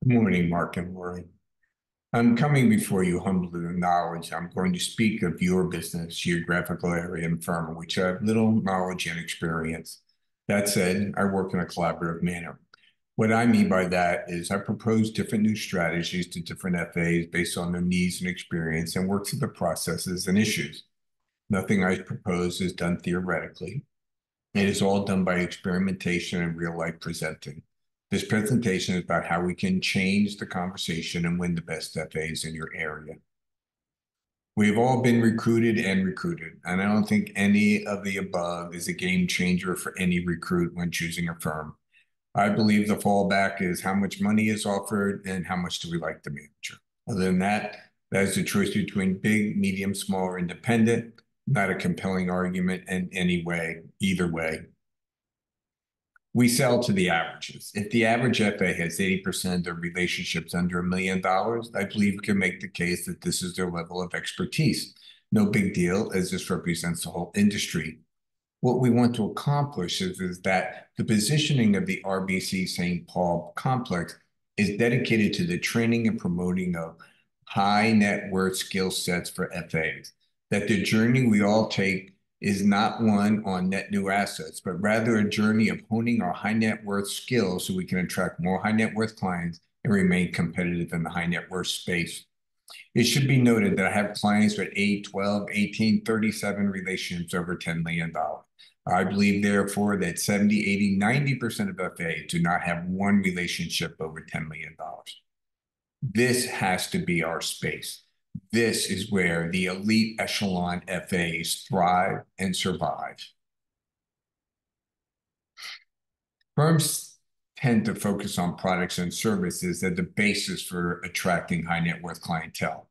Good morning, Mark and Lori. I'm coming before you humbly to acknowledge I'm going to speak of your business, geographical area, and firm, in which I have little knowledge and experience. That said, I work in a collaborative manner. What I mean by that is I propose different new strategies to different FAs based on their needs and experience and work through the processes and issues. Nothing I propose is done theoretically. It is all done by experimentation and real life presenting. This presentation is about how we can change the conversation and win the best FAs in your area. We've all been recruited, and I don't think any of the above is a game changer for any recruit when choosing a firm. I believe the fallback is how much money is offered and how much do we like the manager. Other than that, that is the choice between big, medium, small, or independent. Not a compelling argument in any way, either way. We sell to the averages. If the average FA has 80% of relationships under $1 million, I believe we can make the case that this is their level of expertise. No big deal, as this represents the whole industry. What we want to accomplish is that the positioning of the RBC St. Paul complex is dedicated to the training and promoting of high net worth skill sets for FAs, that the journey we all take is not one on net new assets, but rather a journey of honing our high net worth skills so we can attract more high net worth clients and remain competitive in the high net worth space. It should be noted that I have clients with 8, 12, 18, 37 relationships over $10 million. I believe, therefore, that 70, 80, 90% of FAs do not have one relationship over $10 million. This has to be our space. This is where the elite echelon FAs thrive and survive. Firms tend to focus on products and services as the basis for attracting high net worth clientele.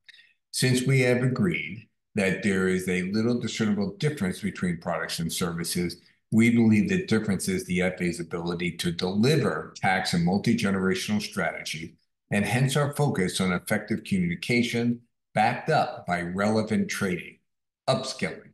Since we have agreed that there is a little discernible difference between products and services, we believe the difference is the FA's ability to deliver tax and multi-generational strategy, and hence our focus on effective communication backed up by relevant training, upskilling.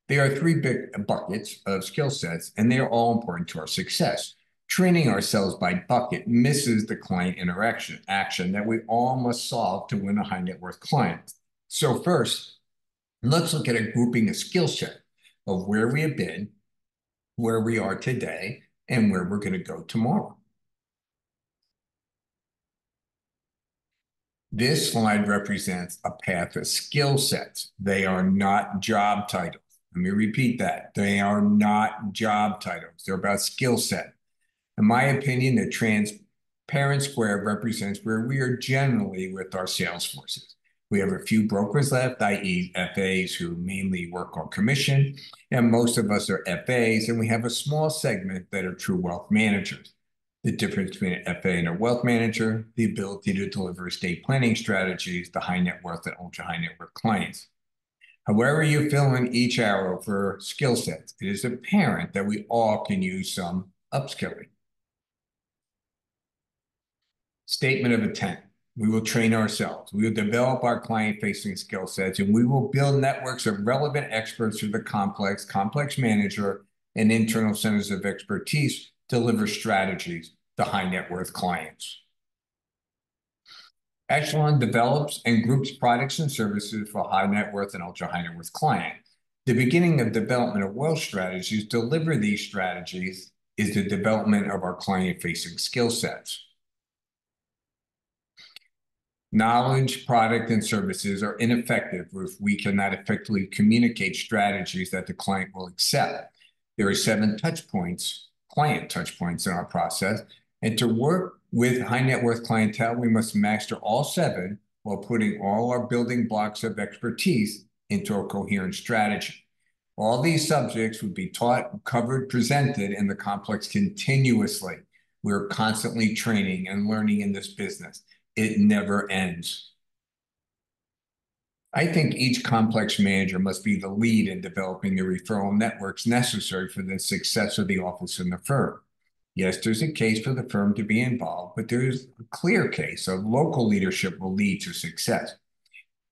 There are three big buckets of skill sets, and they are all important to our success. Training ourselves by bucket misses the client interaction action that we all must solve to win a high net worth client. So first, let's look at a grouping of skill set of where we have been, where we are today, and where we're going to go tomorrow. This slide represents a path of skill sets. They are not job titles. Let me repeat that. They are not job titles. They're about skill set. In my opinion, the transparent square represents where we are generally with our sales forces. We have a few brokers left, i.e. FAs who mainly work on commission, and most of us are FAs, and we have a small segment that are true wealth managers. The difference between an FA and a wealth manager, the ability to deliver estate planning strategies to high net worth and ultra high net worth clients. However you fill in each arrow for skill sets, it is apparent that we all can use some upskilling. Statement of intent. We will train ourselves. We will develop our client-facing skill sets, and we will build networks of relevant experts through the complex manager, and internal centers of expertise to deliver strategies to high net worth clients. Echelon develops and groups products and services for high net worth and ultra high net worth clients. The beginning of development of wealth strategies to deliver these strategies is the development of our client-facing skill sets. Knowledge, product, and services are ineffective if we cannot effectively communicate strategies that the client will accept. There are 7 touch points, client touch points in our process, and to work with high net worth clientele, we must master all 7 while putting all our building blocks of expertise into a coherent strategy. All these subjects would be taught, covered, presented in the complex continuously. We're constantly training and learning in this business. It never ends. I think each complex manager must be the lead in developing the referral networks necessary for the success of the office and the firm. Yes, there's a case for the firm to be involved, but there is a clear case of local leadership will lead to success.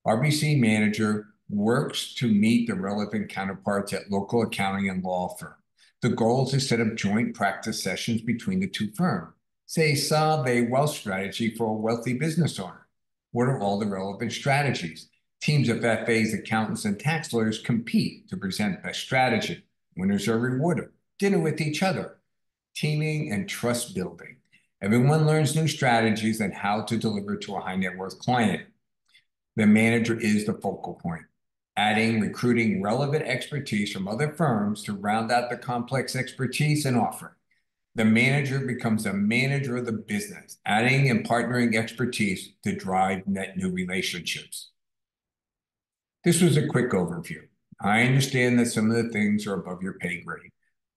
RBC manager works to meet the relevant counterparts at local accounting and law firm. The goal is to set up joint practice sessions between the two firms. Say, solve a wealth strategy for a wealthy business owner. What are all the relevant strategies? Teams of FAs, accountants, and tax lawyers compete to present best strategy. Winners are rewarded. Dinner with each other. Teaming and trust building. Everyone learns new strategies and how to deliver to a high net worth client. The manager is the focal point, adding, recruiting relevant expertise from other firms to round out the complex expertise and offering. The manager becomes a manager of the business, adding and partnering expertise to drive net new relationships. This was a quick overview. I understand that some of the things are above your pay grade,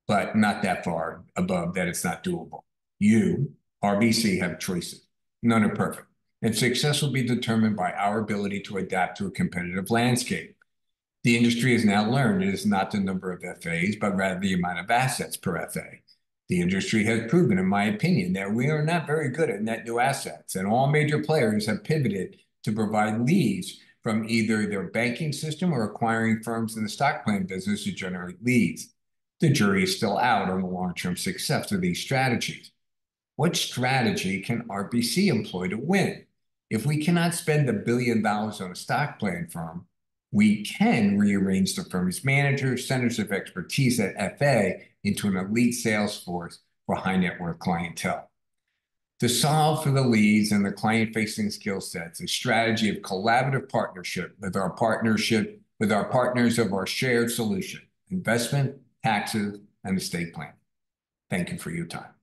but not that far above that it's not doable. You, RBC, have choices. None are perfect. And success will be determined by our ability to adapt to a competitive landscape. The industry has now learned it is not the number of FAs, but rather the amount of assets per FA. The industry has proven, in my opinion, that we are not very good at net new assets, and all major players have pivoted to provide leads from either their banking system or acquiring firms in the stock plan business to generate leads. The jury is still out on the long-term success of these strategies. What strategy can RBC employ to win? If we cannot spend $1 billion on a stock plan firm, we can rearrange the firm's managers, centers of expertise at FA into an elite sales force for high net worth clientele. To solve for the leads and the client-facing skill sets, a strategy of collaborative partnership with our partners of our shared solution, investment, taxes, and estate planning. Thank you for your time.